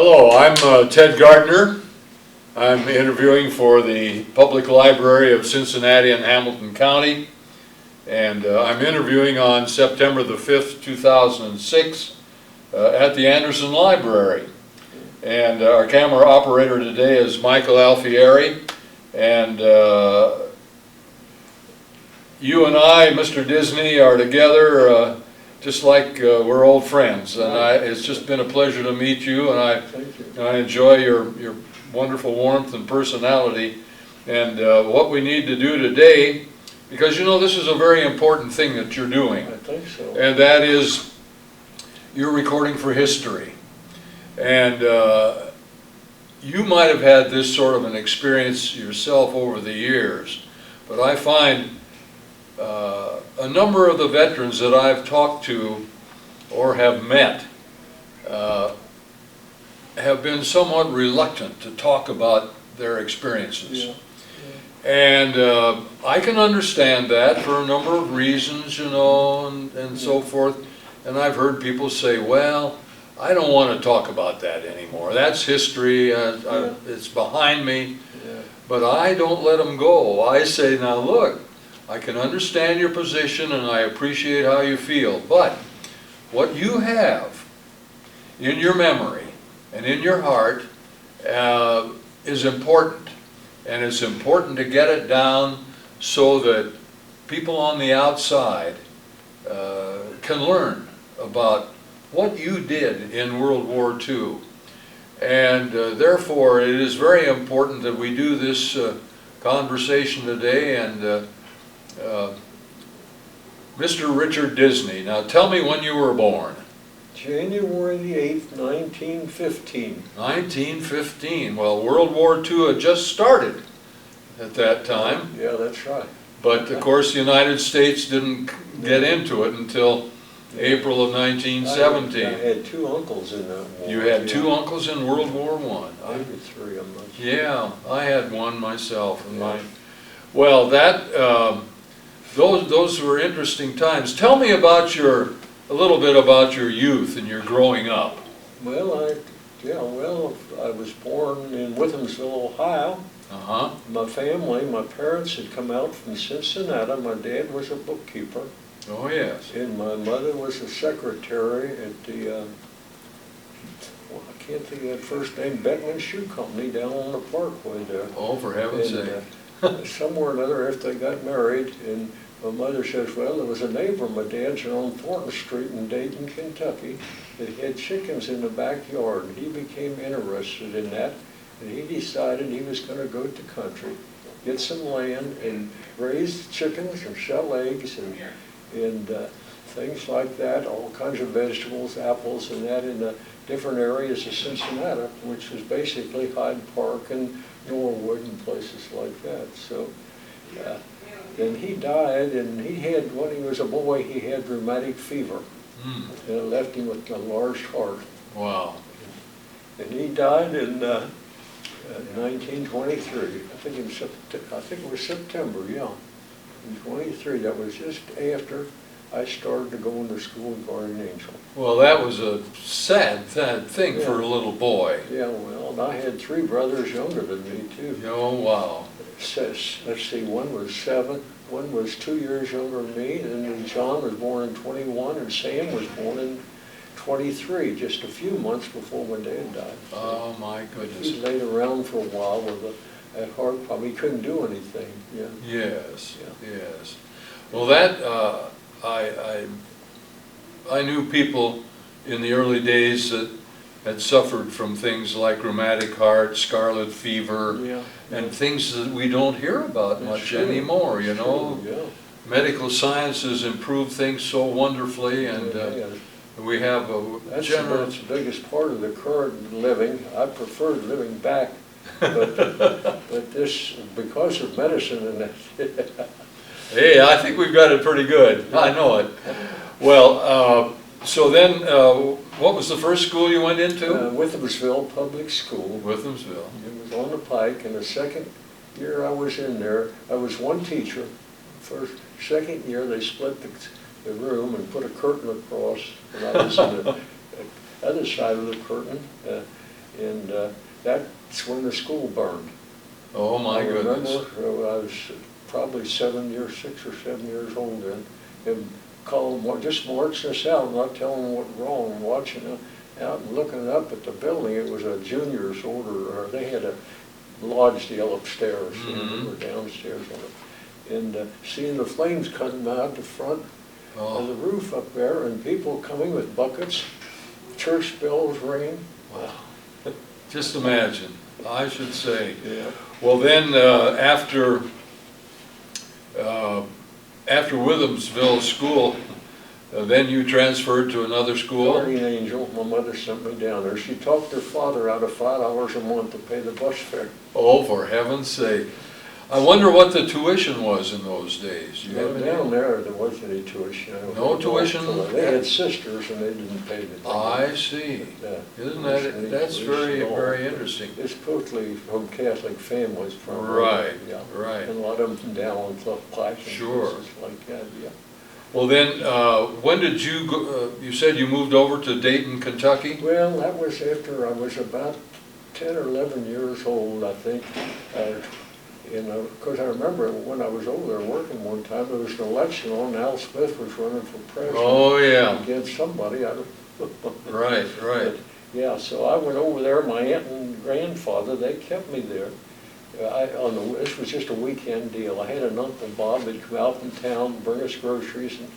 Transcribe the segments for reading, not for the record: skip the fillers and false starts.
Hello, I'm Ted Gardner. I'm interviewing for the Public Library of Cincinnati and Hamilton County, and I'm interviewing on September the 5th, 2006 at the Anderson Library. And our camera operator today is Michael Alfieri, and you and I, Mr. Disney, are together just like we're old friends, and it's just been a pleasure to meet you, and I enjoy your wonderful warmth and personality. And what we need to do today, because you know this is a very important thing that you're doing. I think so. And that is you're recording for history. And you might have had this sort of an experience yourself over the years, but I find a number of the veterans that I've talked to or have met have been somewhat reluctant to talk about their experiences. Yeah. And I can understand that for a number of reasons, you know, and so forth. And I've heard people say, well, I don't want to talk about that anymore. That's history. It's behind me. Yeah. But I don't let them go. I say, now look, I can understand your position and I appreciate how you feel, but what you have in your memory and in your heart is important. And it's important to get it down so that people on the outside can learn about what you did in World War II. And therefore it is very important that we do this conversation today. And Mr. Richard Disney, now tell me when you were born. January the 8th, 1915. 1915. Well, World War II had just started at that time. Yeah, that's right. But of course the United States didn't get into it until April of 1917. I had two uncles in that war. You had two uncles in World War I. Maybe three, I'm not sure. Yeah, I had one myself. And well, that those were interesting times. Tell me about a little bit about your youth and your growing up. Well, I was born in Withamsville, Ohio. My family, my parents had come out from Cincinnati. My dad was a bookkeeper. Oh, yes. And my mother was a secretary at the, I can't think of that first name, Beckman Shoe Company down on the Parkway there. Oh, for heaven's sake. Somewhere or another, after they got married, and my mother says, well, there was a neighbor of my dad's on Thornton Street in Dayton, Kentucky, that had chickens in the backyard. And he became interested in that, and he decided he was going to go to country, get some land, and raise chickens and sell eggs and things like that, all kinds of vegetables, apples, and that in the different areas of Cincinnati, which was basically Hyde Park and Norwood and places like that. So then he died, and he had, when he was a boy, he had rheumatic fever. And it left him with a large heart. Wow. And he died in 1923. I think it was September, yeah. In 23, that was just after I started to go into school with Guardian Angel. Well, that was a sad thing for a little boy. Yeah, well, and I had three brothers younger than me, too. Oh, wow. Let's see, one was 7, one was 2 years younger than me, and then John was born in 21, and Sam was born in 23, just a few months before my dad died. Oh, my goodness. He laid around for a while with that heart problem. He couldn't do anything. Yeah. Yes, yes. Well, that, I knew people in the early days that had suffered from things like rheumatic heart, scarlet fever, and things that we don't hear about much anymore, you know. Medical science has improved things so wonderfully, and we have a that's the biggest part of the current living. I preferred living back, but this, because of medicine and that. Hey, I think we've got it pretty good. I know it. Well, so then, what was the first school you went into? Withamsville Public School. Withamsville. It was on the Pike, and the second year I was in there, I was one teacher. Second year they split the room and put a curtain across, and I was on the other side of the curtain. and that's when the school burned. Oh, my goodness. I remember I was probably 6 or 7 years old then, and calling, just marching us out, not telling them what wrong, and watching them out and looking up at the building. It was a junior's order, or they had a lodge deal upstairs, and we were downstairs on it. And seeing the flames coming out the front of the roof up there, and people coming with buckets, church bells ringing. Wow. Just imagine, I should say. Yeah. Well, then, after Williamsville School, then you transferred to another school? Guardian Angel, my mother sent me down there. She talked her father out of $5 a month to pay the bus fare. Oh, for heaven's sake. I wonder what the tuition was in those days. You have any Down there wasn't any tuition. No tuition? They had sisters and they didn't pay the. I see. Isn't that, that's very, very interesting. It's totally from Catholic families. Right, yeah. right. And a lot of them down on Clough Pike and Sure. places like that, yeah. Well then, when did you go, you said you moved over to Dayton, Kentucky? Well, that was after I was about 10 or 11 years old, I think. And of course, I remember when I was over there working one time, there was an election on, Al Smith was running for president. Oh, yeah. Against somebody, I don't. Right, right. But, yeah, so I went over there, my aunt and grandfather, they kept me there. This was just a weekend deal. I had an Uncle Bob that'd come out from town, bring us groceries and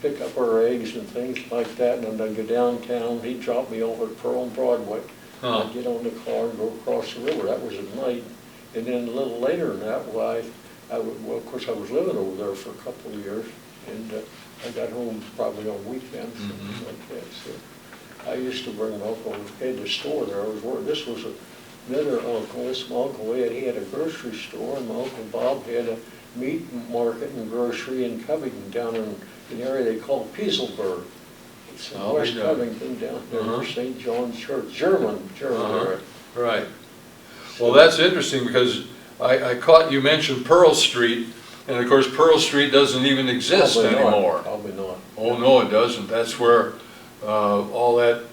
pick up our eggs and things like that, and then I'd go downtown. He'd drop me over at Pearl and Broadway. I'd get on the car and go across the river. That was at night. And then a little later than that, well, of course, I was living over there for a couple of years, and I got home probably on weekends and things like that. So I used to bring my uncle, he had the store there. I was working. This was another uncle, this my uncle, he had a grocery store, and my Uncle Bob had a meat market and grocery in Covington, down in an area they call Pieselberg. It's in West Covington, down there, St. John's Church, German area. Right. Well, that's interesting because I caught you mentioned Pearl Street, and of course Pearl Street doesn't even exist anymore. Probably not. Oh, no, it doesn't. That's where all that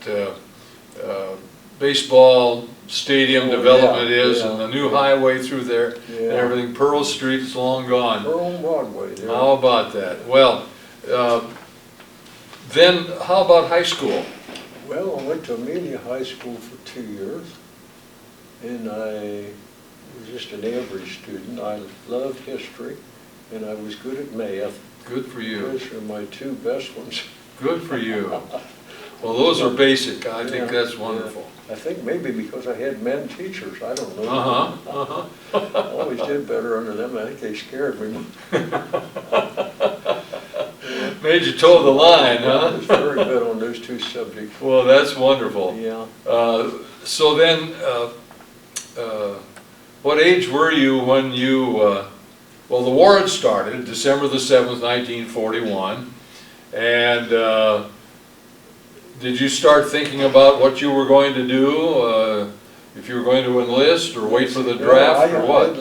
baseball stadium development is, and the new highway through there, and everything. Pearl Street's long gone. Pearl and Broadway. There. How about that? Well, then how about high school? Well, I went to Amelia High School for 2 years, and I was just an average student. I loved history, and I was good at math. Good for you. Those are my two best ones. Good for you. Well, those are basic. I think that's wonderful. I think maybe because I had men teachers, I don't know. Uh-huh. I always did better under them. I think they scared me. Made you toe the line, huh? I was very good on those two subjects. Well, that's wonderful. Yeah. So then, what age were you when you, well, the war had started, December the 7th, 1941, and did you start thinking about what you were going to do, if you were going to enlist or wait for the draft, or what?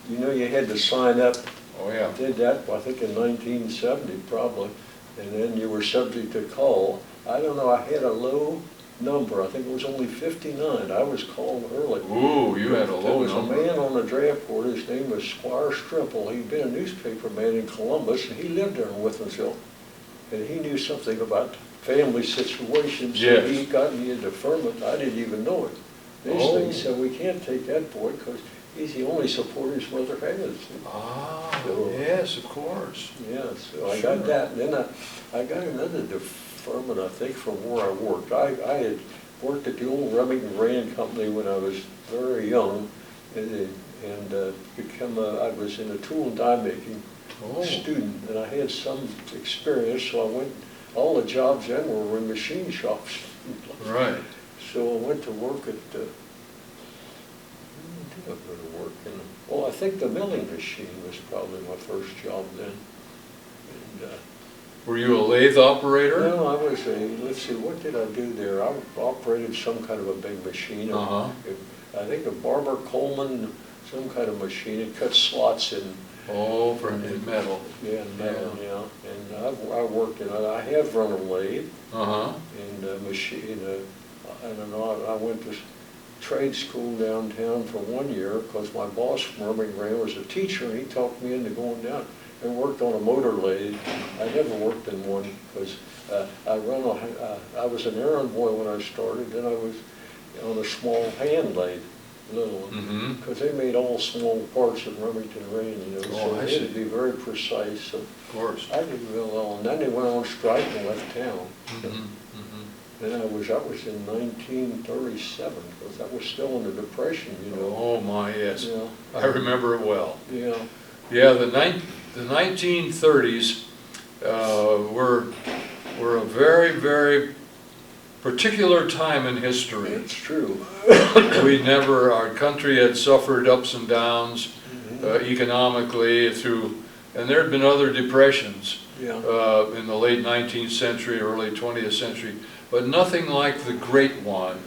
You know, you had to sign up. Oh, yeah. I did that, I think, in 1970 probably, and then you were subject to call. I don't know, I had a low number. I think it was only 59. I was called early. Ooh, you had a low number. There was a man on the draft board. His name was Squire Strimple. He'd been a newspaper man in Columbus, and he lived there in Withensville. And he knew something about family situations. Yes. So he got me a deferment. I didn't even know it. These things said, we can't take that boy because he's the only support his mother has. Ah, So, yes, of course. yeah, so I got that. And then I got another deferment, I think, from where I worked. I had worked at the old Remington Rand Company when I was very young, and I was in a tool and die making student, and I had some experience, so I went, all the jobs then were in machine shops. Right. So I went to work at, well, I think the milling machine was probably my first job then. And, were you a lathe operator? no, I was let's see, what did I do there? I operated some kind of a big machine. Uh-huh. I think a Barber Coleman, some kind of machine. It cut slots in. Oh, for metal. Yeah, metal, yeah. And I worked in it. I have run a lathe Uh-huh. and a machine. I don't know, I went to trade school downtown for 1 year because my boss from Birmingham was a teacher, and he talked me into going down and worked on a motor lathe. I never worked in one because I was an errand boy when I started, then I was on a small hand lathe, little one, because they made all small parts in Remington Rain, you know, so I they had see. to be very precise. So Of course. I did real well, and then they went on strike and left town. Then that was in 1937, because that was still in the Depression, you know. Oh my, yes. Yeah. I remember it well. Yeah. Yeah, the 1930s were a very, very particular time in history. It's true. Our country had suffered ups and downs economically and there had been other depressions Yeah. in the late 19th century, early 20th century, but nothing like the great one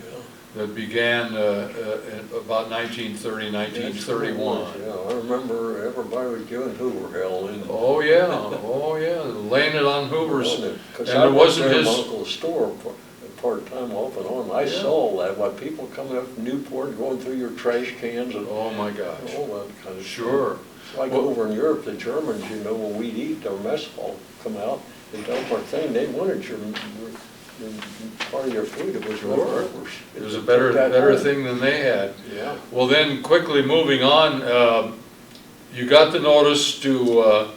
that began about 1930, 1931. Yeah, I remember everybody was giving Hoover hell. Oh yeah, laying it on Hoover's. Because And I it worked wasn't there in his. my uncle's store part-time off and on. I saw that, what people coming up from Newport, going through your trash cans and Oh my gosh. all that kind of stuff. Sure. Like Well- over in Europe, the Germans, you know, when we'd eat, our mess hall come out, they dump our thing, they wanted your part of your food, it was Sure. leftovers. It was a They better took that home. thing than they had. Yeah. Well, then quickly moving on, you got the notice to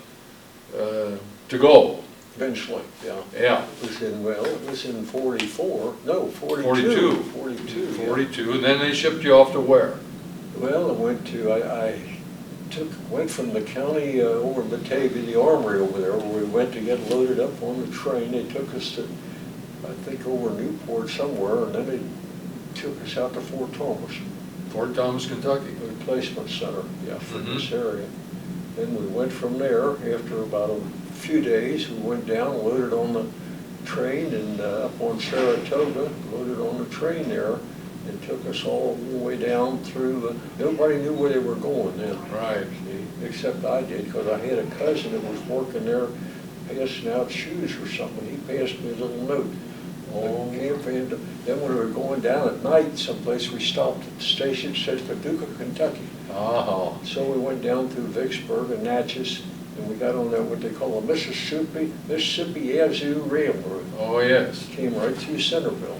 go. Eventually, yeah. Yeah. It was in 44, no, 42. 42. 42, yeah. 42, and then they shipped you off to where? Well, I went from the county over in Batavia, the armory over there, where we went to get loaded up on the train. They took us to, I think, over Newport somewhere, and then they took us out to Fort Thomas, Fort Thomas, Kentucky. the replacement center, yeah, for Mhm. this area. Then we went from there, after about a few days, we went down, loaded on the train, and up on Saratoga, loaded on the train there, and took us all the way down through, nobody knew where they were going then. Right. See, except I did, because I had a cousin that was working there, passing out shoes or something. He passed me a little note. Oh. Then when we were going down at night someplace, we stopped at the station, it says Paducah, Kentucky. Oh. So we went down through Vicksburg and Natchez, and we got on that, what they call a Mississippi Yazoo Railroad. Oh, yes. Came right through Centerville.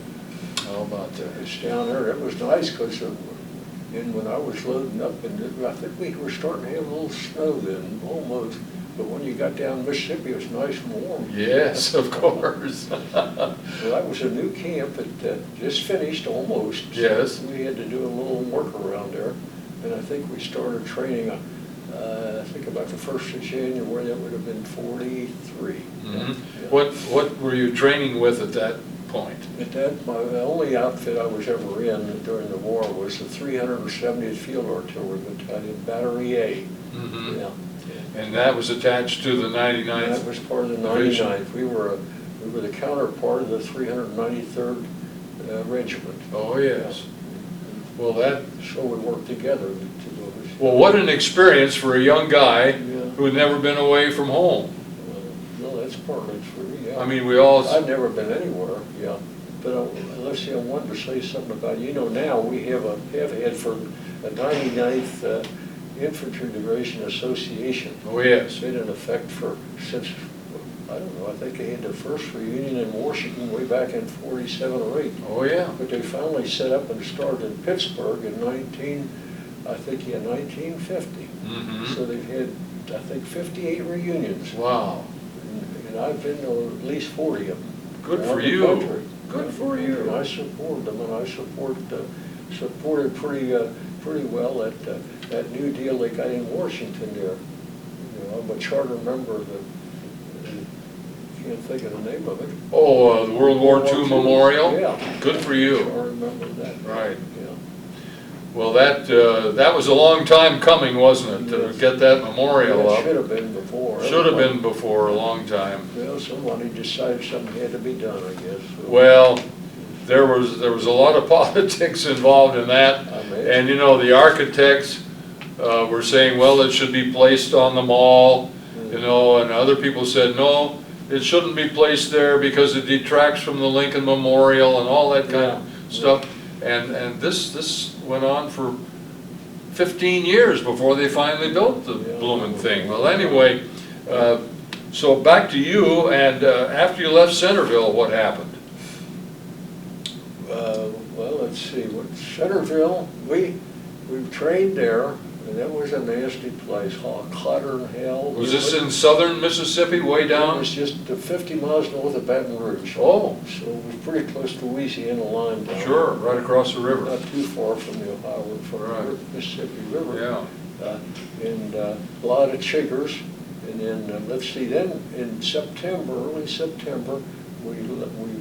How about that? It's down there. That was nice, because when I was loading up, and I think we were starting to have a little snow then, almost. But when you got down Mississippi, it was nice and warm. Yes, of course. Well, that was a new camp that just finished almost. Yes. So we had to do a little work around there. And I think we started training, I think about the 1st of January, that would have been 43. Mhm. Yeah. What were you training with at that point? At that, the only outfit I was ever in during the war was the 370th Field Artillery Battalion, Battery A. Mhm. Yeah. And that was attached to the 99th? That was part of the Division. 99th. We were the counterpart of the 393rd Regiment. Oh, yes. Well, So we worked together to do it. well, what an experience for a young guy Yeah. who had never been away from home. No, that's partly true, yeah. I mean, we all, I've never been anywhere, yeah. But let's see, I wanted to say something about, now we have had for a 99th Infantry Division Association. oh, yes. It's been in effect since, I don't know, I think they had their first reunion in Washington way back in 47 or 8. Oh, yeah. But they finally set up and started in Pittsburgh in 1950. Mhm. So they've had, I think, 58 reunions. Wow. And I've been to at least 40 of them. Good around for the you. country. Good for you. And I support them, and I supported pretty well that new deal they got in Washington there. I'm a charter member of can't think of the name of it. Oh, the World War II Memorial? Yeah. Good for you. Charter member of that. Right. Yeah. Well, that was a long time coming, wasn't it, to Yes. get that memorial It up? should have been before. Should have been before, a long time. Well, somebody decided something had to be done, I guess. So Well, there was a lot of politics involved in that, I imagine. and the architects were saying, well, it should be placed on the mall, and other people said, no, it shouldn't be placed there because it detracts from the Lincoln Memorial and all that kind of stuff. And this went on for 15 years before they finally built the blooming thing. Well, anyway, so back to you, and after you left Centerville, what happened? Well, let's see, Centerville, we trained there, and that was a nasty place, clutter and hell. Was this in southern Mississippi, way It down? was just 50 miles north of Baton Rouge. Oh, So it was pretty close to Louisiana line down. sure, right across the river. Not too far from the Ohio, from Right. the Mississippi River. Yeah. And a lot of chiggers. And then, let's see, then in September, early September, we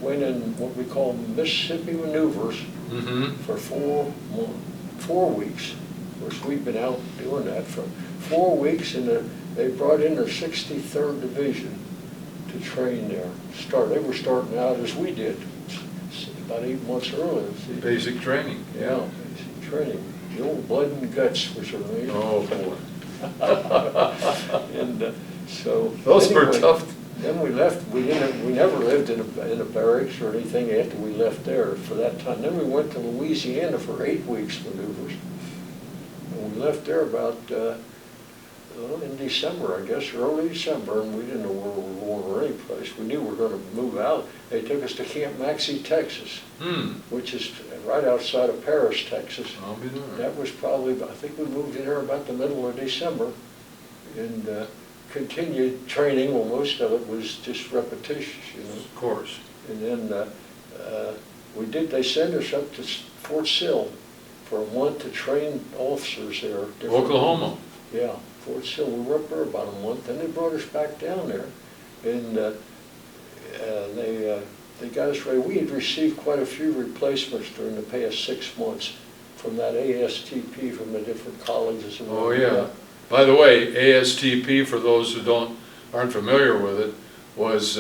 went in what we call Mississippi maneuvers Mm-hmm. for 4 weeks. Of course, we've been out doing that for 4 weeks, and they brought in the 63rd Division to train there. They were starting out as we did, about 8 months earlier. See? Basic training, yeah. Basic training. The old blood and guts was their name. Oh, boy. And so. Those were anyway, tough. Then we left, we never lived in a barracks or anything after we left there for that time. Then we went to Louisiana for 8 weeks maneuvers. And we left there about, in December, I guess, early December, and we didn't know where we were going or any place. We knew we were going to move out. They took us to Camp Maxey, Texas, which is right outside of Paris, Texas. I'll be there. That was probably, I think we moved in there about the middle of December, and continued training. Well, most of it was just repetitious, you know. Of course. And then they sent us up to Fort Sill for a month to train officers there. Oklahoma. Yeah, Fort Sill. We were up there about a month, then they brought us back down there, and they got us ready. We had received quite a few replacements during the past 6 months from that ASTP from the different colleges. Oh, yeah. By the way, ASTP, for those who aren't familiar with it, was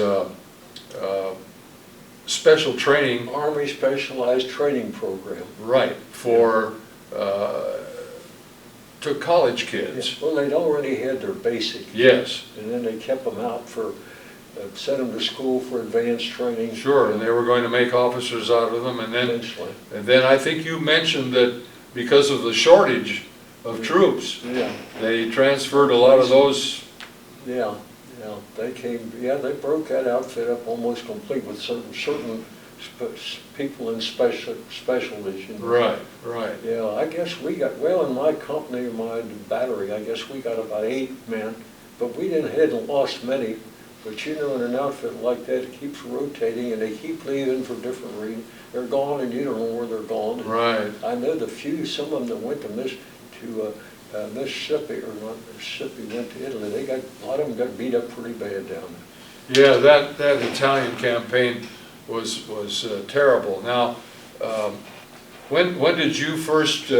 special training. Army Specialized Training Program. Right, for to college kids. Yeah. Well, they'd already had their basic. Yes. And then they kept them out for, sent them to school for advanced training. Sure, and they were going to make officers out of them, and Eventually. then I think you mentioned that because of the shortage of troops, Yeah. they transferred a lot of those. Yeah, they they broke that outfit up almost complete with certain people in specialties, you know. Right. Yeah, I guess we got, well, in my company, my battery, I guess we got about 8 men, but we hadn't lost many. But you know, in an outfit like that, it keeps rotating, and they keep leaving for different reasons. They're gone, and you don't know where they're gone. Right. I know some of them that went to Mississippi, or not Mississippi, went to Italy. A lot of them got beat up pretty bad down there. Yeah, that Italian campaign was terrible. Now, when did you first?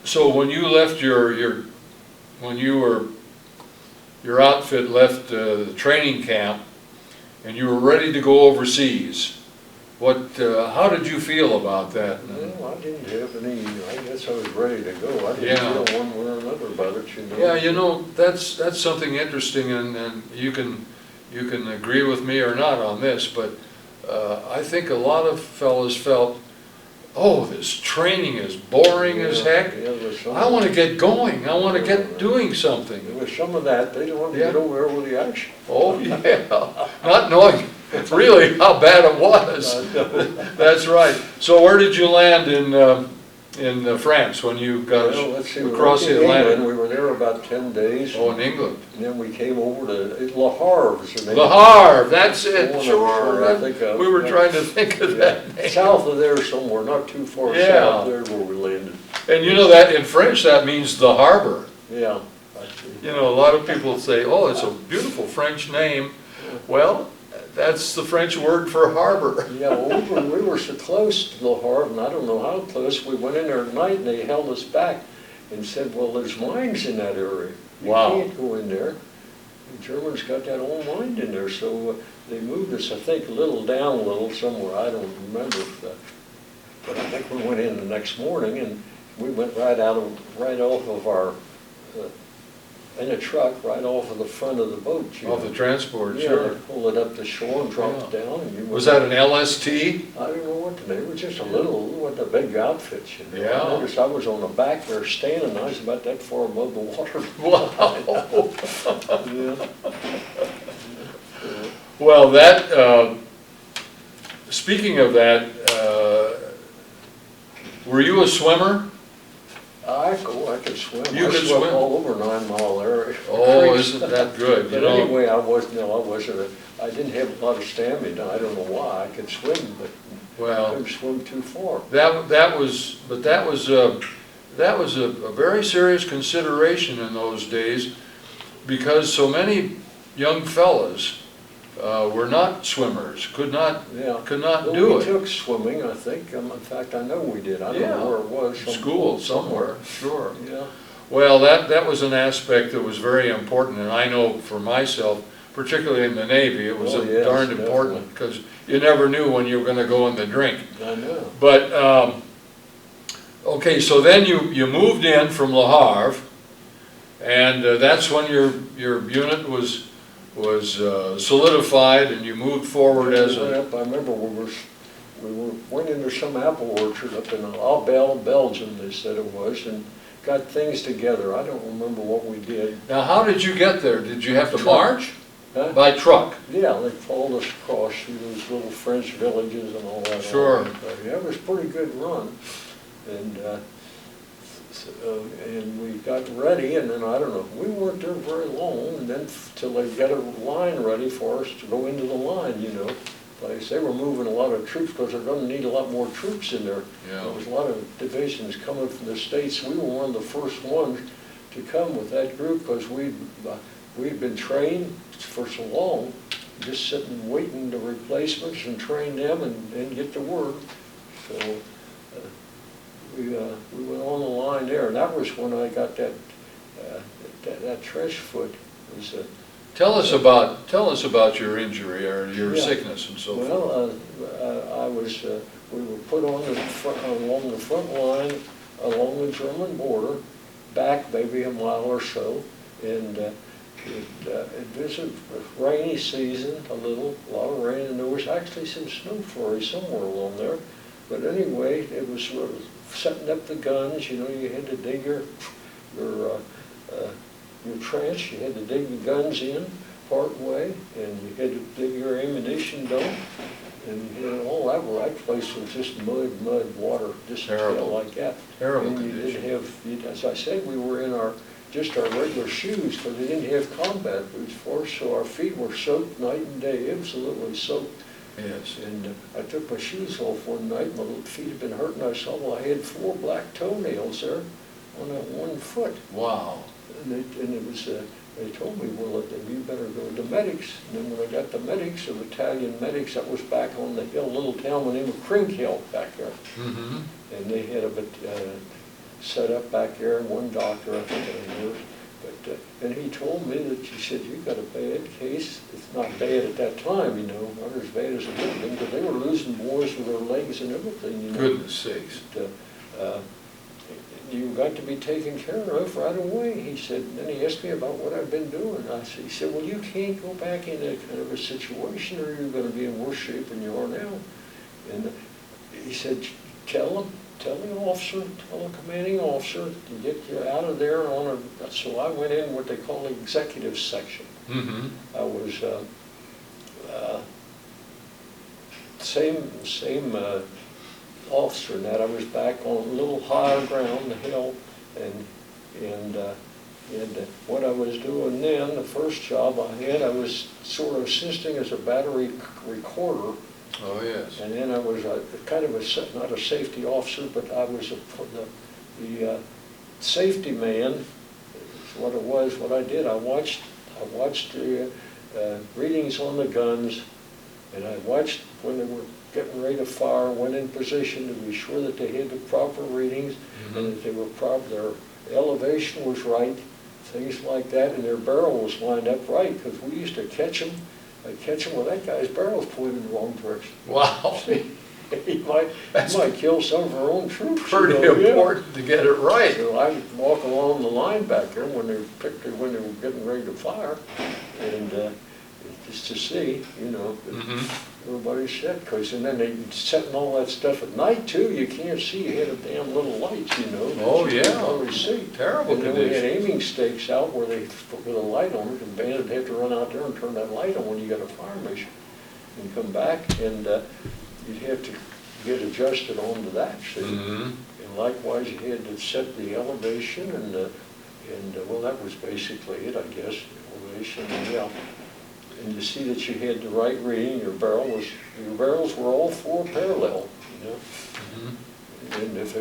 So when you left your outfit left the training camp, and you were ready to go overseas, how did you feel about that? Well, I didn't have any. I guess I was ready to go. I didn't feel one way or another about it, you know. Yeah, you know, that's something interesting, and you can agree with me or not on this, but I think a lot of fellas felt, oh, this training is boring as heck. Yeah, I want to get going. I want to get doing something. There was some of that. They didn't want to get over there with the action. Oh, yeah. Not knowing really how bad it was. That's right. So where did you land in France when you got across the Atlantic? We were there about 10 days. Oh, in England. And then we came over to Le Havre. Le Havre, that's it, sure. We were trying to think of that name. South of there somewhere, not too far south there where we landed. And you know that in French that means the harbor. Yeah. You know, a lot of people say, oh, it's a beautiful French name. Well, that's the French word for harbor. Yeah, well, we were so close to Le Havre, and I don't know how close. We went in there at night, and they held us back and said, well, there's mines in that area. You can't go in there. The Germans got that old mine in there, so they moved us, I think, down a little somewhere. I don't remember. But I think we went in the next morning, and we went right off of our in a truck right off of the front of the boat. Off the transport, Yeah, sure. they pull it up the shore and drop it down. And you Was that an LST? I don't know what the name, it was just a little, it wasn't a big outfit, you know. Yeah. I noticed I was on the back there standing, I was about that far above the water. Wow. Yeah. Well, that, speaking of that, were you a swimmer? I could swim. You I could swam swim? all over 9 Mile area. Oh, creeks. isn't that good, you But know? anyway, I didn't have a lot of stamina, I don't know why, I could swim, but I Well, couldn't swim too far. that was a very serious consideration in those days, because so many young fellas were not swimmers, could not Yeah. Well, do we it. took swimming, I think, in fact, I know we did, I don't Yeah. know where it was. some School pool somewhere, sure. Yeah. Well, that was an aspect that was very important, and I know for myself, particularly in the Navy, it was Oh, yes, darned important, because you never knew when you were gonna go in the drink. I know. But, okay, so then you moved in from Le Havre, and that's when your unit was solidified, and you moved forward as We went a, up, I remember went into some apple orchard up in Belgium, they said it was, and got things together. I don't remember what we did. now how did you get there? Did you have to Truck. march? Huh? By truck? Yeah, they followed us across through those little French villages and all that. Sure. Yeah, it was a pretty good run. And, and we got ready, and then, I don't know, we weren't there very long, and then till they got a line ready for us to go into the line, you know. Like I say, we're moving a lot of troops, because they're gonna need a lot more troops in there. Yeah. There was a lot of divisions coming from the States. We were one of the first ones to come with that group, because we'd been trained for so long, just sitting waiting to replacements and train them and get to work. So we went on the line there, and that was when I got that trench foot. Was, Tell us about your injury or your Yeah. sickness and so forth. Well, we were put on along the front line, along the German border, back maybe a mile or so, and it was a rainy season, a lot of rain, and there was actually some snow flurry somewhere along there. But anyway, it was sort of setting up the guns, you know, you had to dig your trench, you had to dig the guns in part way, and you had to dig your ammunition dump, and you know, all that place was just mud, water, just Terrible. like that. Terrible And you condition. didn't have, as I said, we were in just our regular shoes, because we didn't have combat boots for us, so our feet were soaked night and day, absolutely soaked. Yes. And I took my shoes off one night, my little feet had been hurting, I saw, well, I had 4 black toenails there on that one foot. Wow. And it was, they told me, well, you better go to the medics. And then when I got the medics, the Italian medics, that was back on the hill, little town named Crink Hill back there. Mm-hmm. And they had set up back there, and one doctor, I think I knew. But, and he told me that, he said, you got a bad case. It's not bad at that time, you know, not as bad as it would have been, because they were losing boys with their legs and everything, you know. Goodness sakes. But, you got to be taken care of right away. He said, and then he asked me about what I've been doing. He said, well, you can't go back in that kind of a situation, or you're going to be in worse shape than you are now. And he said, tell the officer, tell the commanding officer to get you out of there on a, so I went in what they call the executive section. Mm-hmm. I was, same officer in that. I was back on a little higher ground, the hill, and what I was doing then, the first job I had, I was sort of assisting as a battery recorder. Oh, yes. And then I was kind of not a safety officer, but I was the safety man, is what it was. What I did, I watched the readings on the guns, and I watched when they were getting ready to fire, went in position to be sure that they had the proper readings, Mm-hmm. and that they were their elevation was right, things like that, and their barrel was lined up right, because we used to catch them. I'd catch them, well, that guy's barrel's pointed in the wrong direction. Wow. See? He might kill some of our own troops. Pretty important to get it right. So I'd walk along the line back there when they were getting ready to fire, and just to see, you know, that everybody's set. And then they setting all that stuff at night too. You can't see ahead of damn little lights, you know. Oh, You yeah. can't always see. Terrible And then we had condition. aiming stakes out where they put a light on it, and the bandit had to run out there and turn that light on when you got a fire mission, and come back, and you'd have to get adjusted onto that, see? And likewise, you had to set the elevation, and well, that was basically it, I guess, elevation, and yeah. And to see that you had the right reading, your barrels were all four parallel, you know? And if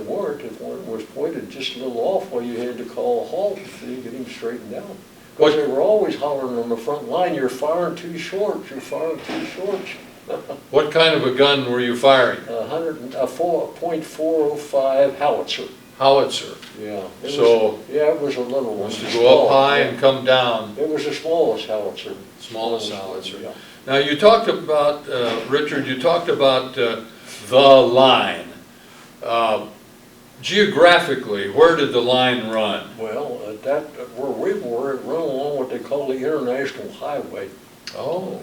one was pointed just a little off, well, you had to call a halt until you get him straightened down. Because they were always hollering on the front line, you're firing too short, you're firing too short. What kind of a gun were you firing? A .405 howitzer. Howitzer. Yeah. It was a little one. Was to go up high and come down. It was the smallest howitzer. Smallest howitzer. Yeah. Now you talked about, Richard, you talked about the line. Geographically, where did the line run? Well, where we were, it ran along what they call the International Highway. Oh.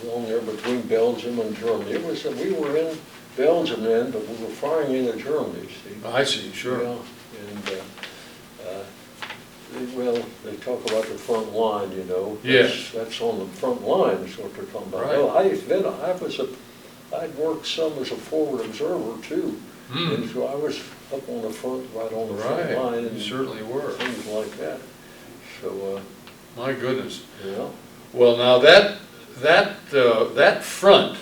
Along there between Belgium and Germany. We were in Belgium then, but we were firing into Germany, see? I see, sure. Yeah, and they talk about the front line, you know. Yes. That's on the front line is what they're talking about. Right. Well, I'd worked some as a forward observer too. And so I was up on the front, right on the front line. You And certainly were. things like that. So, My goodness. yeah. Well, now that front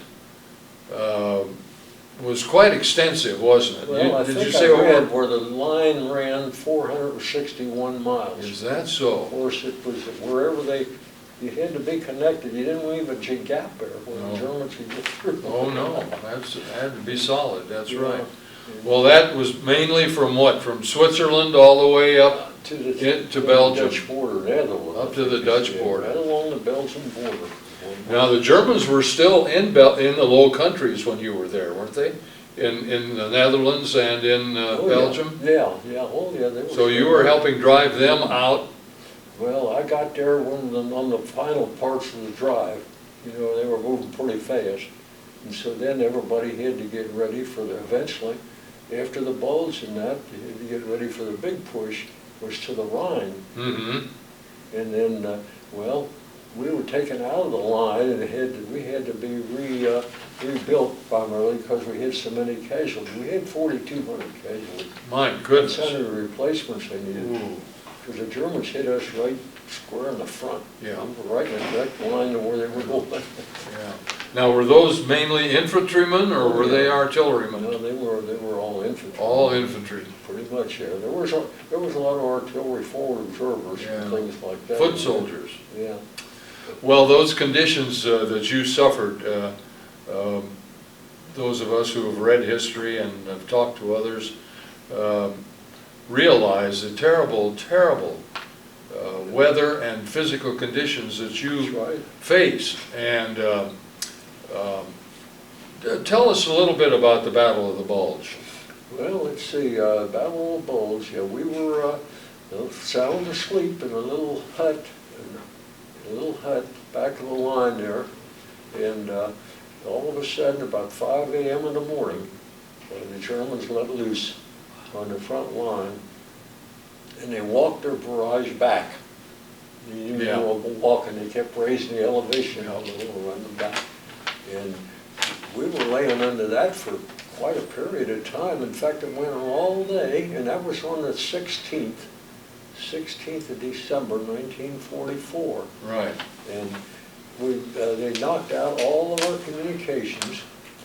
was quite extensive, wasn't it? Well, I Did think you say I read over? where the line ran 461 miles. Is that so? Of course, it was wherever you had to be connected. You didn't leave a gap there where the Germans could get through. Oh, no, that had to be solid, that's Yeah. right. Well, that was mainly from what? From Switzerland all the way up to Belgium. The Dutch border, Netherlands. Up to the Dutch border. Right along the Belgian border. Now, the Germans were still in the Low Countries when you were there, weren't they? In the Netherlands and in Belgium? Yeah, oh yeah. They were So you were helping drive them out? Well, I got there on the final parts of the drive. You know, they were moving pretty fast. And so then everybody had to get ready eventually, after the bulge and that, they had to get ready for the big push, was to the Rhine. And then, we were taken out of the line, and we had to be rebuilt primarily because we had so many casualties. We had 4,200 casualties. My goodness. That's under the replacements they needed. Because the Germans hit us right square in the front. Yeah. We were right in the direct line to where they were going. Yeah. Now, were those mainly infantrymen, or were they artillerymen? No, they were all infantry. All infantry. Pretty much, yeah. There was a lot of artillery forward observers and things like that. Foot soldiers. Yeah. Well, those conditions that you suffered, those of us who have read history and have talked to others, realize the terrible, terrible weather and physical conditions that you face. And tell us a little bit about the Battle of the Bulge. Well, let's see, Battle of the Bulge, yeah, we were sound asleep in a little hut back of the line there, and all of a sudden, about 5 a.m. in the morning, the Germans let loose on the front line, and they walked their barrage back. You know, walking, they kept raising the elevation out a little, running back. And we were laying under that for quite a period of time. In fact, it went on all day, and that was on the 16th of December, 1944. Right. And they knocked out all of our communications.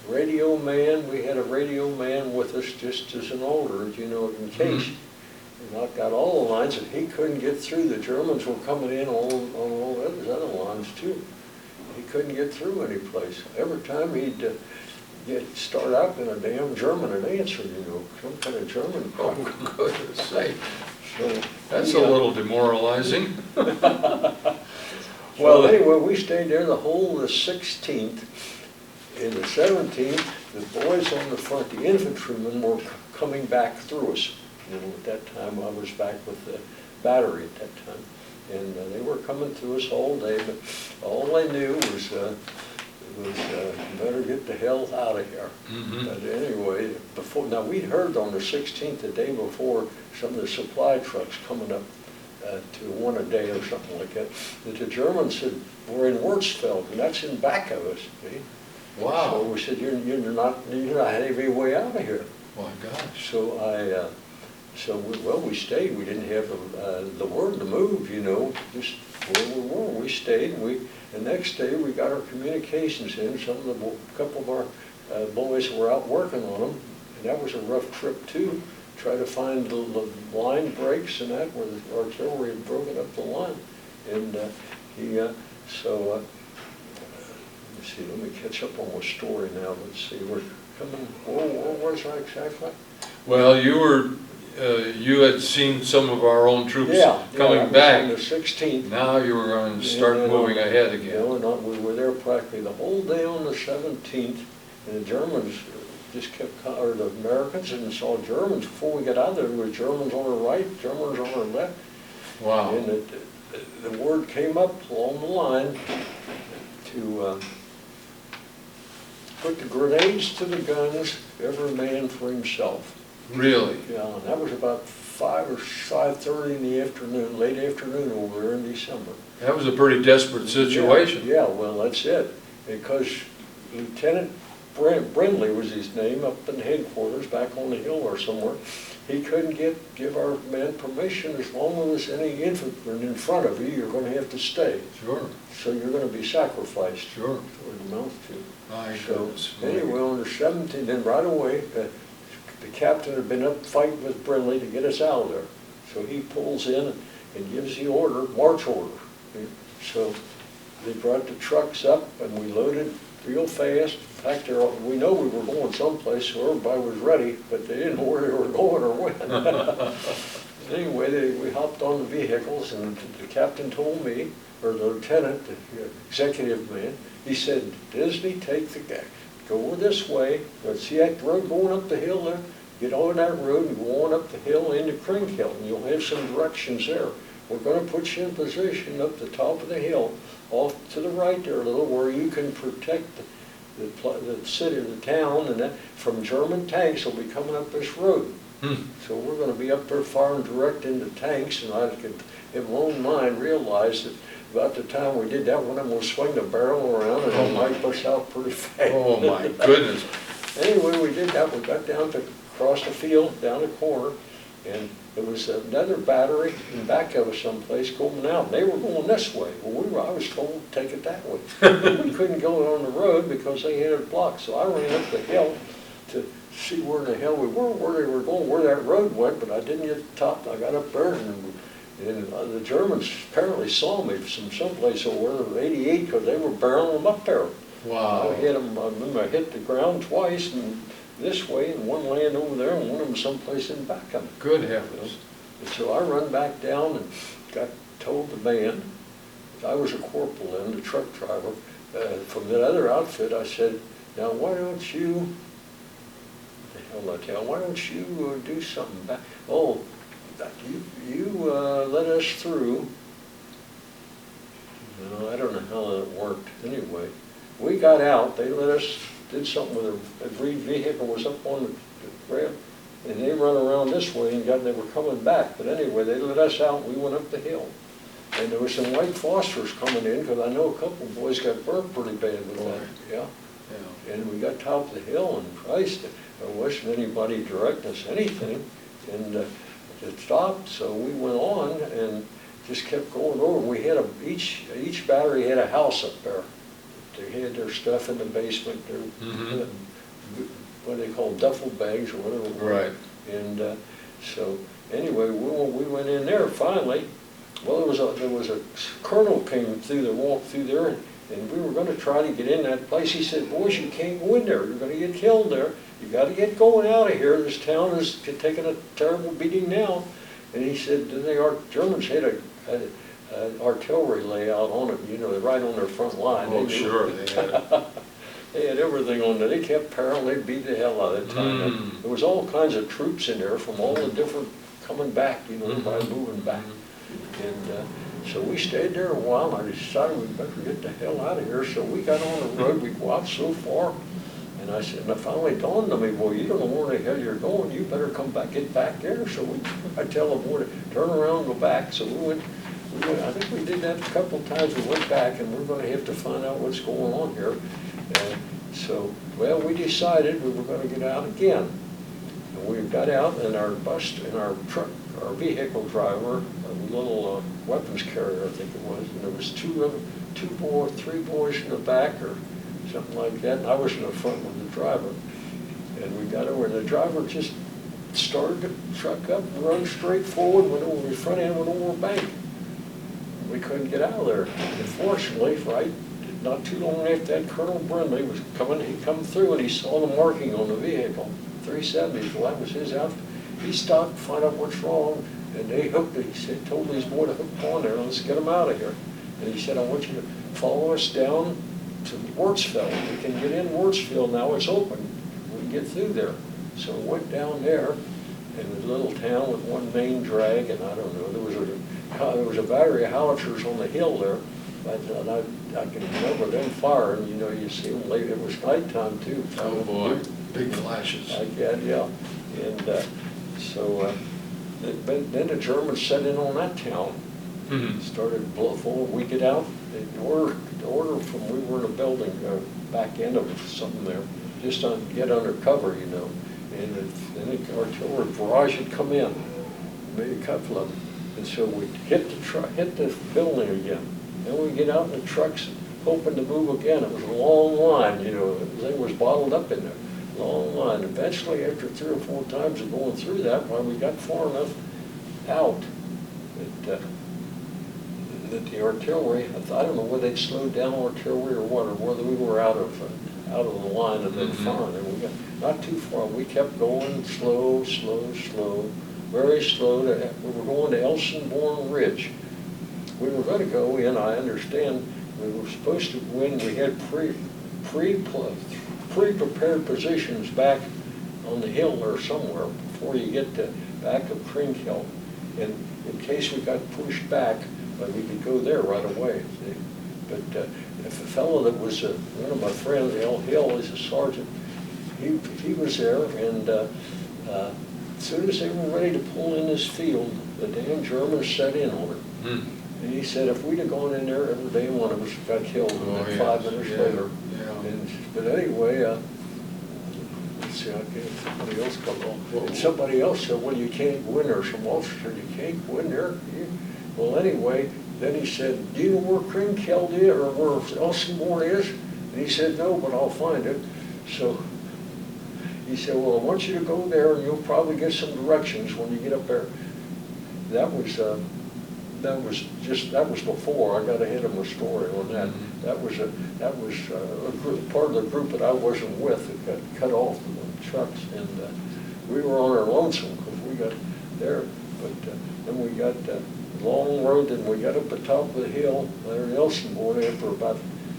Radio man, we had a radio man with us just as an order, you know, in case. They knocked out all the lines, and he couldn't get through. The Germans were coming in on all those other lines too. He couldn't get through any place. Every time he'd start out in a damn German and answer, you know, some kind of German. Oh, goodness sake. So that's a little demoralizing. Well, anyway, we stayed there the whole of the 16th. In the 17th, the boys on the front, the infantrymen, were coming back through us. You know, at that time, I was back with the battery at that time. And they were coming through us all day, but all I knew was better get the hell out of here. Mm-hmm. But anyway, now we'd heard on the 16th, the day before, some of the supply trucks coming up to one a day or something like that the Germans said, we're in Wurzfeld, and that's in back of us, see? Wow. So we said, you're not having any way out of here. My gosh. So we stayed. We didn't have the word to move, you know, just where we were. We stayed, and the next day we got our communications in. Couple of our boys were out working on them, and that was a rough trip too. Try to find the line breaks and that, where the artillery had broken up the line. And let's see, let me catch up on my story now. Let's see, we're coming, where was I exactly? Well, you had seen some of our own troops coming back. On the 16th. Now you were going to start moving ahead again. You know, we were there practically the whole day on the 17th, and the Germans just kept, or the Americans, and saw Germans before we got out there. There were Germans on our right, Germans on our left. Wow. And the word came up along the line to put the grenades to the guns, every man for himself. Really? Yeah, and that was about 5 or 5:30 in the afternoon, late afternoon over there in December. That was a pretty desperate situation. Yeah, well, that's it. Because Lieutenant Brindley was his name, up in headquarters, back on the hill or somewhere. He couldn't give our men permission. As long as there's any infantry in front of you, you're going to have to stay. Sure. So you're going to be sacrificed. Sure. Or the mouth to. My So goodness. anyway, on the 17th, then right away, the captain had been up fighting with Brindley to get us out of there. So he pulls in and gives the order, march order. So they brought the trucks up and we loaded real fast. In fact, we know we were going someplace, so everybody was ready, but they didn't know where they were going or when. Anyway, we hopped on the vehicles, and the captain told me, or the lieutenant, the executive man, he said, Disney, take the guy. Go this way. See that road going up the hill there? Get on that road and go on up the hill into Crinkhill, and you'll have some directions there. We're going to put you in position up the top of the hill, off to the right there a little, where you can protect the city, the town, and that from German tanks will be coming up this road. So we're going to be up there firing direct into tanks, and I could, in my own mind, realize that about the time we did that, one of them will swing the barrel around and it'll wipe us out pretty fast. Oh my goodness. Anyway, we did that. We got down to across the field, down the corner, and there was another battery in back of us someplace going out, and they were going this way. Well, I was told to take it that way. We couldn't go on the road because they had it blocked, so I ran up the hill to see where in the hell we were, where they were going, where that road went, but I didn't get the top. I got up there, and the Germans apparently saw me from someplace over 88 because they were barreling them up there. Wow. I hit them, I remember I hit the ground twice, and this way, and one laying over there, and one of them someplace in back of me. Good heavens. And so I run back down and told the man, I was a corporal then, the truck driver, from that other outfit, I said, now why don't you, what the hell I tell, why don't you do something back? Oh, you let us through. No, I don't know how that worked. Anyway, we got out, they let us, did something with every vehicle was up on the rail, and they run around this way and they were coming back. But anyway, they let us out and we went up the hill. And there was some white phosphorus coming in, because I know a couple of boys got burnt pretty bad with that. Yeah. And we got top of the hill, and Christ, there wasn't anybody directing us anything. And it stopped, so we went on and just kept going over. We had each battery had a house up there. They had their stuff in the basement, their what they call duffel bags or whatever. Right. And so anyway, we went in there finally. Well, there was a colonel came through the walk through there, and we were going to try to get in that place. He said, "Boys, you can't go in there. You're going to get killed there. You got to get going out of here. This town is taking a terrible beating now." And he said, Germans had an artillery layout on it, you know, right on their front line. Oh, sure, they had it. They had everything on there. They kept apparently they beat the hell out of the time. There was all kinds of troops in there from all the different coming back, you know, by moving back. And so we stayed there a while, and I decided we better get the hell out of here. So we got on the road, we go out so far, and I said, and it finally dawned on me, well, you don't know where the hell you're going, you better come back, get back there. So I tell the boy to turn around and go back. So we went, I think we did that a couple of times. We went back, and we're going to have to find out what's going on here. And so, well, we decided we were going to get out again. And we got out, and our bus, and our truck, our vehicle driver, a little weapons carrier, I think it was, and there was three boys in the back or something like that, and I was in the front with the driver. And we got over, and the driver just started the truck up and run straight forward, went over the front end, went over a bank. We couldn't get out of there. Unfortunately, right, not too long after that, Colonel Brindley was coming, he come through and he saw the marking on the vehicle, 370s, well, that was his outfit. He stopped to find out what's wrong, and they hooked it. He said, told his boy to hook on there, let's get him out of here. And he said, I want you to follow us down to Wurtzfeld. We can get in Wurtzfeld now, it's open. We can get through there. So we went down there, and it was a little town with one main drag, and I don't know, there was a battery of howitzers on the hill there. But I can remember them firing, you know, you see them late, it was nighttime too. Oh boy, big flashes. Yeah. And so then the Germans set in on that town. Started blowing. We get out, the order from, we were in a building, back end of something there, just to get under cover, you know. And then the artillery barrage had come in, maybe a couple of them. And so we hit the building again. Then we get out in the trucks, hoping to move again. It was a long line, you know, everything was bottled up in there. Long line. Eventually, after 3 or 4 times of going through that, when we got far enough out, that the artillery, I don't know whether they'd slowed down artillery or what, or whether we were out of the line and then firing. And we got not too far. We kept going slow, very slow. We were going to Elsenborn Ridge. We were going to go in, I understand, we were supposed to go in, we had pre-prepared positions back on the hill or somewhere before you get to back of Krinkhill. And in case we got pushed back, we could go there right away. But if a fellow that was one of my friends, Al Hill, is a sergeant, he was there, and as soon as they were ready to pull in this field, the damn Germans set in on it. And he said if we'd have gone in there, every day one of us got killed 5 minutes later. But anyway, let's see, I guess somebody else come on. And somebody else said, well, you can't go in there. Some officer said, you can't go in there. Well, anyway, then he said, do you know where Krinkhill is, or where Elsenborn is? And he said, no, but I'll find it. So he said, well, I want you to go there, and you'll probably get some directions when you get up there. That was before I got ahead of my story on that. That was a group, part of the group that I wasn't with that got cut off from the trucks, and we were on our lonesome because we got there. But then we got long road, and we got up the top of the hill there in Elsenborn. After about,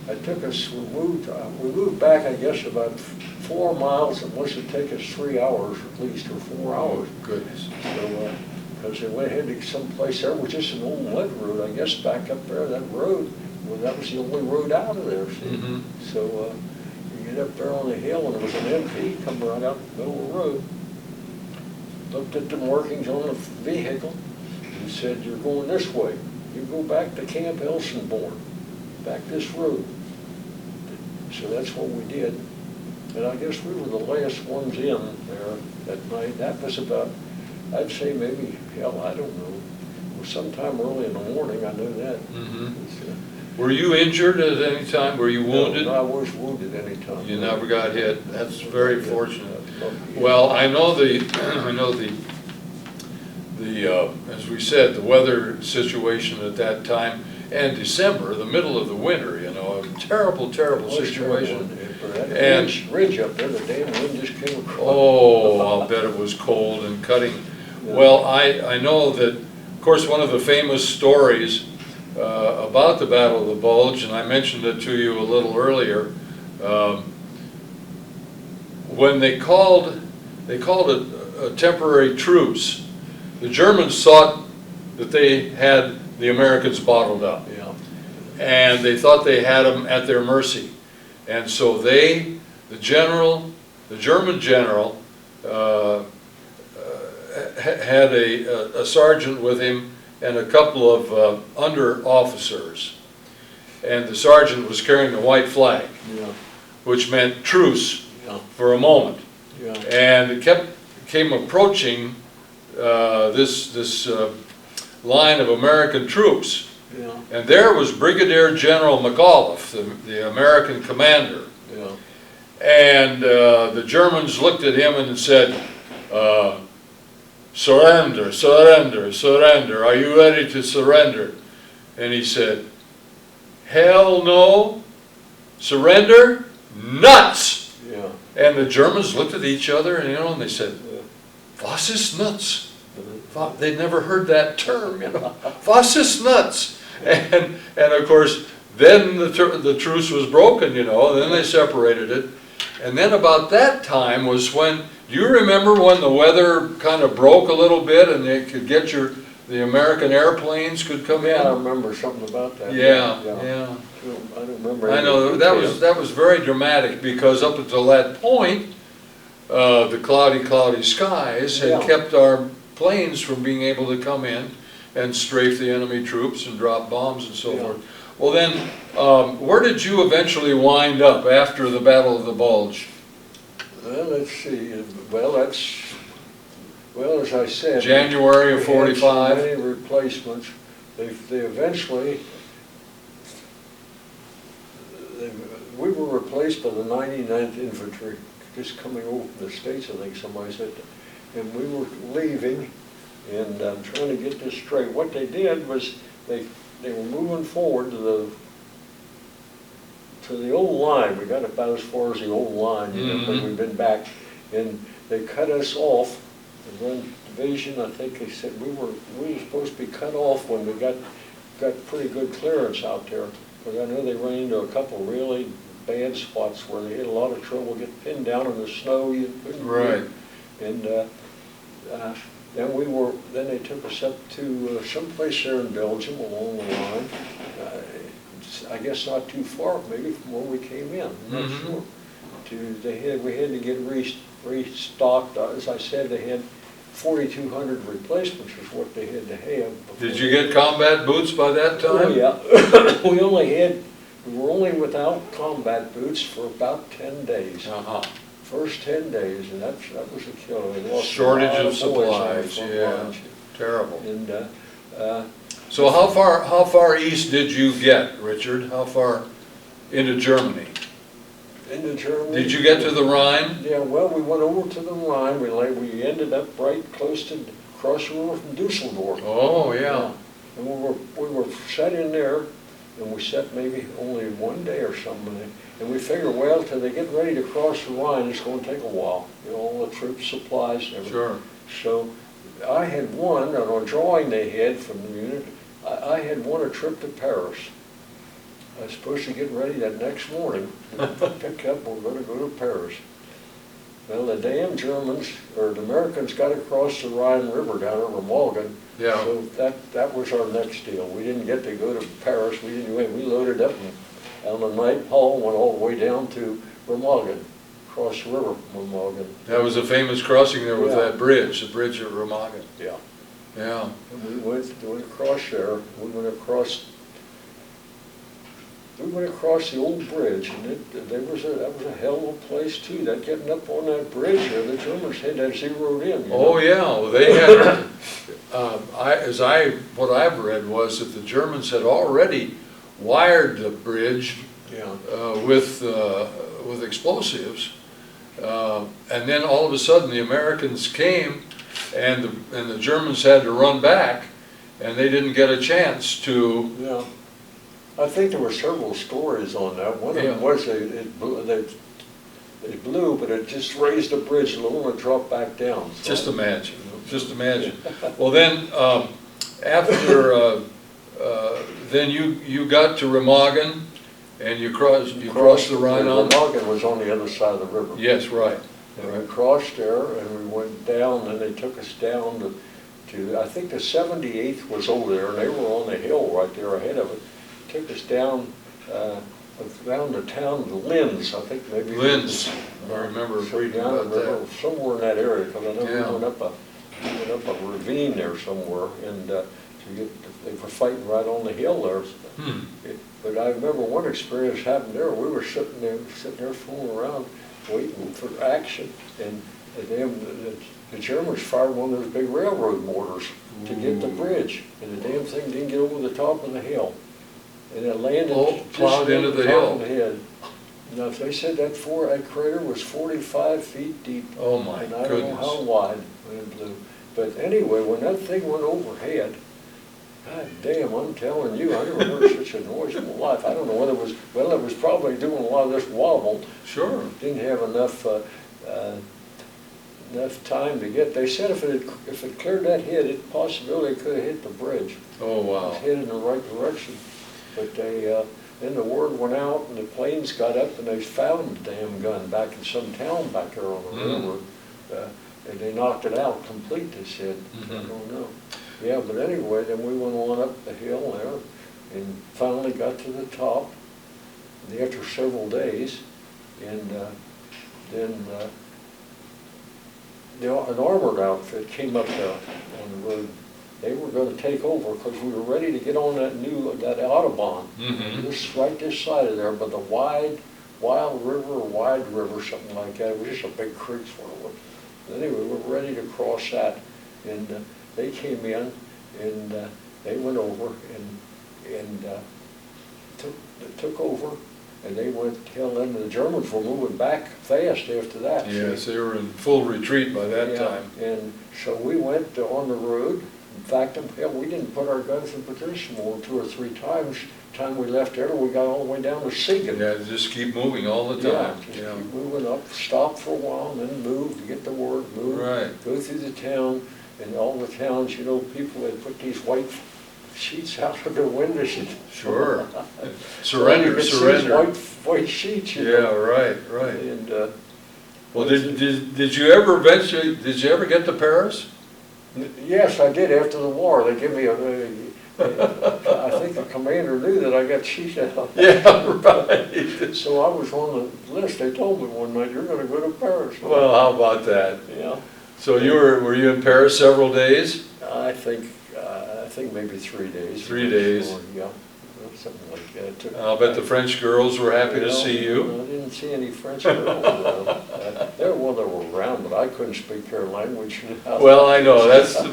it took us, we moved back, I guess, about 4 miles. It must have taken us 3 hours at least, or 4 hours. Goodness. So, because they went ahead to someplace, there was just an old mud road, I guess, back up there, that road, well, that was the only road out of there, see? So you get up there on the hill, and there was an MP coming right out the middle of the road, looked at the markings on the vehicle, and said, you're going this way. You go back to Camp Elsenborn, back this road. So that's what we did. And I guess we were the last ones in there that night. That was about, I'd say maybe, hell, I don't know. It was sometime early in the morning, I know that. Were you injured at any time? Were you wounded? No, I was wounded any time. You never got hit. That's very fortunate. Well, I know as we said, the weather situation at that time, and December, the middle of the winter, you know, a terrible situation. And ridge up there, the damn wind just came across. Oh, I'll bet it was cold and cutting. Yeah. Well, I know that, of course, one of the famous stories about the Battle of the Bulge, and I mentioned it to you a little earlier, when they called it a temporary truce, the Germans thought that they had the Americans bottled up. Yeah. And they thought they had them at their mercy. And so the German general, had a sergeant with him and a couple of under officers. And the sergeant was carrying the white flag, Yeah. which meant truce Yeah. for a moment. Yeah. And it came approaching this line of American troops. Yeah. And there was Brigadier General McAuliffe, the American commander. Yeah. And the Germans looked at him and said, surrender, surrender, surrender. Are you ready to surrender? And he said, hell no. Surrender? Nuts! Yeah. And the Germans looked at each other and they said, Yeah. was ist nuts? They'd never heard that term, Was ist nuts? And of course, then the truce was broken, and then they separated it. And then about that time was when, do you remember when the weather kind of broke a little bit and they could get the American airplanes could come in? Yeah, I remember something about that. Yeah. I don't remember. I know, that was very dramatic, because up until that point, the cloudy skies had kept our planes from being able to come in and strafe the enemy troops and drop bombs and so forth. Well then, where did you eventually wind up after the Battle of the Bulge? Well, let's see. Well, as I said, January of 45. We had so many replacements. They eventually, we were replaced by the 99th Infantry, just coming over from the States, I think somebody said. And we were leaving, and I'm trying to get this straight. What they did was they were moving forward to the old line. We got about as far as the old line, but we've been back, and they cut us off. The one division, I think they said we were supposed to be cut off when we got pretty good clearance out there. Because I know they ran into a couple really bad spots where they had a lot of trouble getting pinned down in the snow. You couldn't Right. And then they took us up to someplace there in Belgium along the line. I guess not too far, maybe from where we came in. I'm not sure. We had to get restocked. As I said, they had 4,200 replacements is what they had to have. Did you get combat boots by that time? Oh yeah. We were only without combat boots for about 10 days. First 10 days, and that was a killer. We lost shortage a lot of supplies, lines. Terrible. And so how far east did you get, Richard? How far into Germany? into Germany. Did you get to the Rhine? Yeah, well, we went over to the Rhine. We ended up right close to across the river from Dusseldorf. Oh, yeah. And we were set in there, and we set maybe only one day or something. And we figured, well, till they get ready to cross the Rhine, it's going to take a while. All the troop supplies and everything. Sure. So I had won, on a drawing they had from the unit, I had won a trip to Paris. I was supposed to get ready that next morning. Pick up, we're going to go to Paris. Well, the damn Germans, or the Americans, got across the Rhine River down over Malgen. Yeah. So that was our next deal. We didn't get to go to Paris. We loaded up and on the night haul went all the way down to Remagen, across the river from Remagen. That was a famous crossing there with Yeah. that bridge, the bridge at Remagen. Yeah. Yeah. And we went across there. We went across the old bridge, and that was a hell of a place too. That getting up on that bridge there, the Germans had that zeroed in. Oh yeah, well, they had. What I've read was that the Germans had already wired the bridge with explosives, and then all of a sudden the Americans came, and the Germans had to run back, and they didn't get a chance to. Yeah. I think there were several stories on that. One of them was they blew, but it just raised the bridge a little and it dropped back down. So just imagine. Well, then after then you got to Remagen, and you crossed the Rhine on. Remagen was on the other side of the river. Yes, right. And we crossed there and we went down, and they took us down to I think the 78th was over there, and they were on the hill right there ahead of it. Took us down the town of Linz, I think maybe. Linz, I remember reading about that. Somewhere in that area, because I know Yeah. we went up a ravine there somewhere, and they were fighting right on the hill there. Hmm. But I remember one experience happened there. We were sitting there fooling around, waiting for action, and the Germans fired one of those big railroad mortars to get the bridge, and the damn thing didn't get over the top of the hill. And it landed plowed into the hill. Head. Now, if they said that crater was 45 feet deep. Oh my and I don't goodness. know how wide when it blew. But anyway, when that thing went overhead, God damn, I'm telling you, I never heard such a noise in my life. I don't know whether it was probably doing a lot of this wobble. Sure. Didn't have enough time to get. They said if it cleared that head, it possibly could have hit the bridge. Oh, It wow. was headed in the right direction. But then the word went out, and the planes got up, and they found the damn gun back in some town back there on the railroad. And they knocked it out complete, they said. I don't know. Yeah, but anyway, then we went on up the hill there, and finally got to the top, and after several days, and then an armored outfit came up there on the road. They were going to take over because we were ready to get on that Autobahn. This side of there, but the Wild River, something like that. It was just a big creek sort of one. Anyway, we were ready to cross that, and they came in, and they went over and took over, and they went hell in. The Germans were moving back fast after that. Yes, they were in full retreat by that time. And so we went on the road. In fact, we didn't put our guns in position more than 2 or 3 times. Time we left there, we got all the way down to Siegen. Yeah, just keep moving all the time. Yeah, keep moving up, stop for a while, and then move to get the word, move, go through the town, and all the towns, people had put these white sheets out of their windows. Sure. Surrender. White sheets. Yeah, right. And well, did you ever get to Paris? Yes, I did after the war. They gave me I think the commander knew that I got sheets out. Yeah, right. So I was on the list. They told me one night, you're going to go to Paris. Well, how about that? Yeah. So were you in Paris several days? I think maybe 3 days. 3 days. Or, yeah, something like that. I'll bet the French girls were happy to see you. I didn't see any French girls. They were around, but I couldn't speak their language. Well, I know that's a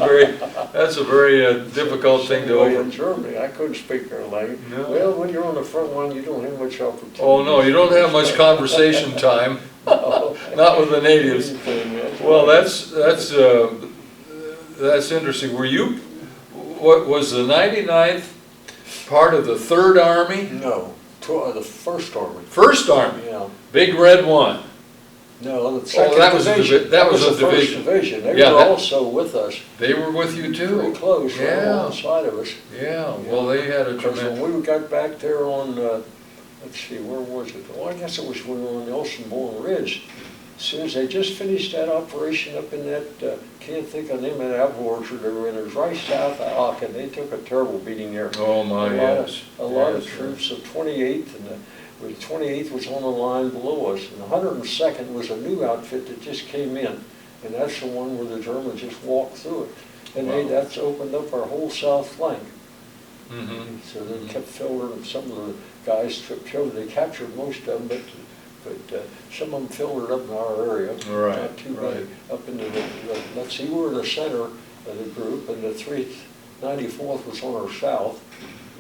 very difficult thing to overcome. In Germany, I couldn't speak their language. No. Well, when you're on the front line, you don't have much opportunity. Oh no, you don't have much conversation time. Not with the natives. Well, that's interesting. What was the 99th part of the 3rd Army? No, the 1st Army. 1st Army? Yeah. Big Red One? No, the 2nd Division. That was a the 1st division. They were also with us. They were with you too? Pretty close, right alongside of us. Yeah, well, they had a Because tremendous... when we got back there on, let's see, where was it? Well, I guess it was when we were on Nelson Bourne Ridge. As soon as they just finished that operation up in that, can't think of the name of that apple orchard they were in, it was right south of Aachen. They took a terrible beating there. Oh my, yes. A lot of troops of 28th, and the 28th was on the line below us, and the 102nd was a new outfit that just came in, and that's the one where the Germans just walked through it. And that's opened up our whole south flank. So they kept filtering, some of the guys they captured most of them, but some of them filtered up in our area. Right, Not too bad. Up into let's see, we were in the center of the group, and the 394th was on our south,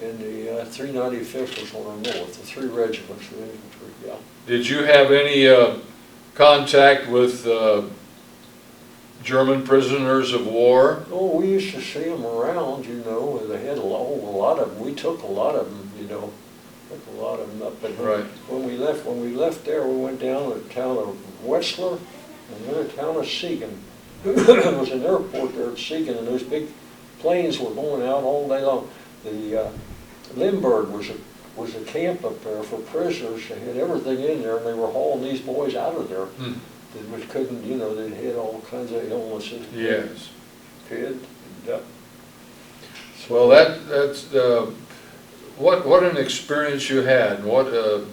and the 395th was on our north, the 3 regiments of infantry, yeah. Did you have any contact with German prisoners of war? Oh, we used to see them around, they had a lot of them. We took a lot of them, took a lot of them up. And when we left there, we went down to the town of Wetzlar and then the town of Siegen. There was an airport there at Siegen, and those big planes were going out all day long. The Limburg was a camp up there for prisoners. They had everything in there, and they were hauling these boys out of there. that couldn't, you know, they had all kinds of illnesses. Yes. Kid, and, Well, that's what an experience you had. What a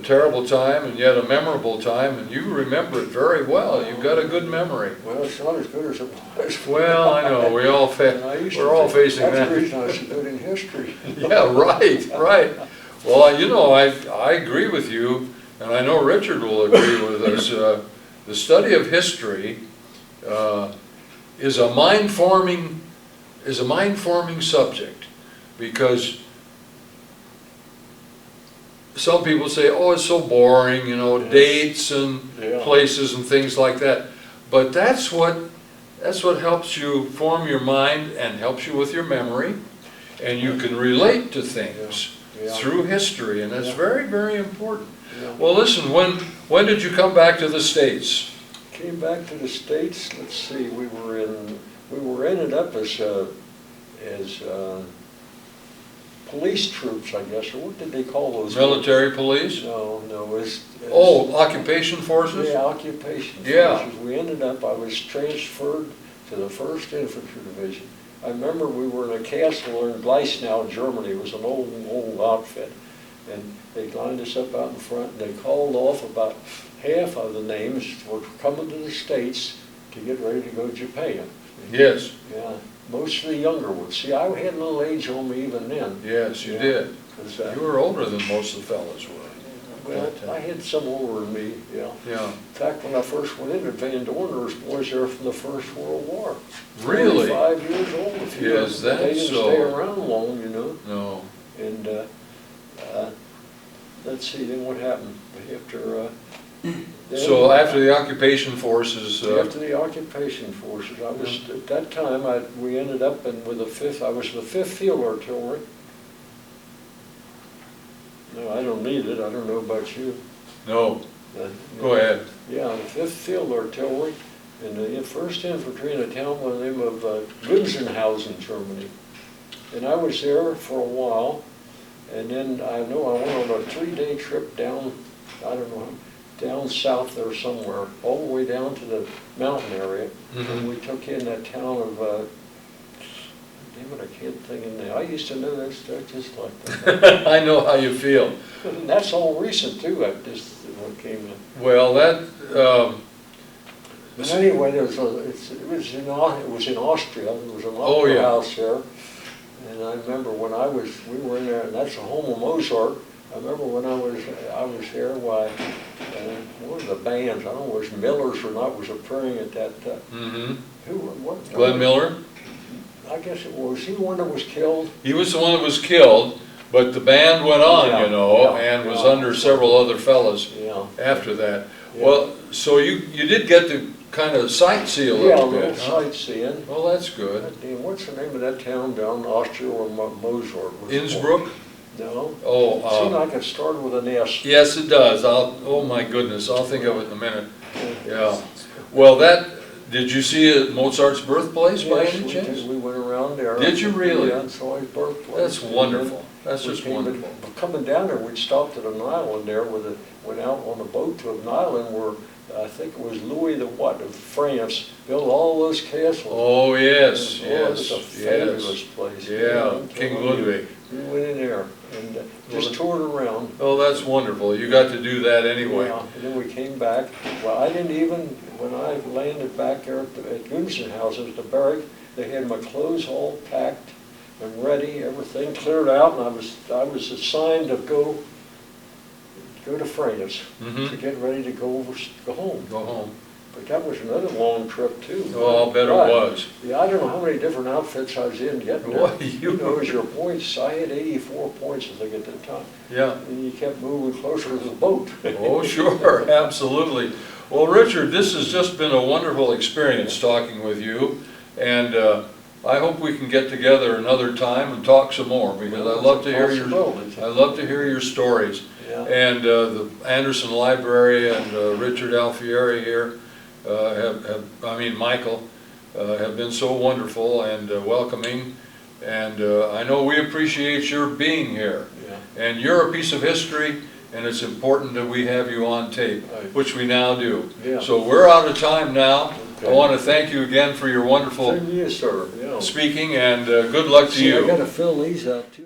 terrible time, and yet a memorable time, and you remember it very well. You've got a good memory. well, it's not as good as it was. Well, I know, we're all facing that. That's the reason I was good in history. Yeah, right, right. Well, you know, I agree with you, and I know Richard will agree with us. The study of history is a mind-forming subject, because some people say, oh, it's so boring, you know, dates and places and things like that. But that's what helps you form your mind and helps you with your memory, and you can relate to things through history, and that's very, very important. Well, listen, when did you come back to the States? Came back to the States, let's see, we were ended up as police troops, I guess, or what did they call those? Military police? No, Oh, occupation forces? Yeah, occupation Yeah. forces. We ended up, I was transferred to the 1st Infantry Division. I remember we were in a castle in Gleisnau, Germany. It was an old outfit. And they lined us up out in front, and they called off about half of the names were coming to the States to get ready to go to Japan. Yes. Yeah, most of the younger ones. See, I had a little age on me even then. Yes, you did. 'Cause, You were older than most of the fellas were. well, I had some older than me, yeah. Yeah. In fact, when I first went into Van Dorner's boys there from the First World War. Really? 5 years old. If you Is that They didn't so? stay around long, you know. No. And let's see, then what happened after? So after the occupation forces, After the occupation forces, I was at that time. We ended up with the 5th. I was the 5th Field Artillery. No, I don't need it. I don't know about you. no, go ahead. Yeah, the 5th Field Artillery, and the 1st Infantry in a town by the name of Gunzenhausen, Germany. And I was there for a while, and then I went on a 3-day trip down, I don't know, down south there somewhere, all the way down to the mountain area. And we took in that town of, damn it, I can't think of the name. I used to know that stuff just like that. I know how you feel. And that's all recent too, I just, what came in. Well, that, But anyway, it was in Austria. There was an Oh, opera yeah. house there, and I remember when we were in there, and that's the home of Mozart. I remember when I was there, one of the bands, I don't know if it was Miller's or not, was appearing at that. Glenn Miller? I guess it was. He the one that was killed? He was the one that was killed, but the band went on, Yeah, you know, yeah, and was yeah. under several other fellas Yeah. after that. Yeah. Well, so you did get to kind of sightsee a Yeah, a little little bit, huh? sightseeing. Well, that's good. And what's the name of that town down in Austria where Mozart was? Innsbruck? No. Oh, It seemed like it started with an S. yes, it does. Oh my goodness, I'll think of it in a minute. Yeah. Well, did you see Mozart's birthplace by Yes, any we chance? did. We went around there. Did you really? Yeah, and saw his birthplace. That's And wonderful. then That's we just came wonderful. Coming down there, we'd stopped at an island there went out on a boat to an island where I think it was Louis of France built all those castles. Oh, yes, And, it was a fabulous yes. place. Yeah, I'm King telling you. Ludwig. We went in there and just toured around. Oh, that's wonderful. You got to do that anyway. Yeah, and then we came back. Well, I didn't even, when I landed back there at Gunzenhausen, the barrack, they had my clothes all packed and ready, everything cleared out, and I was assigned to go to France to get ready to go home. Go home. But that was another long trip too. Oh, I'll bet it But, was. Yeah, I don't know how many different outfits I was in getting there. Boy, you- knows your points. I had 84 points, I think, at the time. Yeah. And you kept moving closer to the boat. Oh, sure, absolutely. Well, Richard, this has just been a wonderful experience talking with you, and I hope we can get together another time and talk some more, because I love to hear your stories. Yeah. And the Anderson Library and Richard Alfieri here Michael, have been so wonderful and welcoming, and I know we appreciate your being here. Yeah. And you're a piece of history, and it's important that we have you on tape, Right. which we now do. Yeah. So we're out of time now. I Okay. want to thank you again for your wonderful Thank you, sir, yeah. speaking, and good luck to See, I you. gotta fill these out too.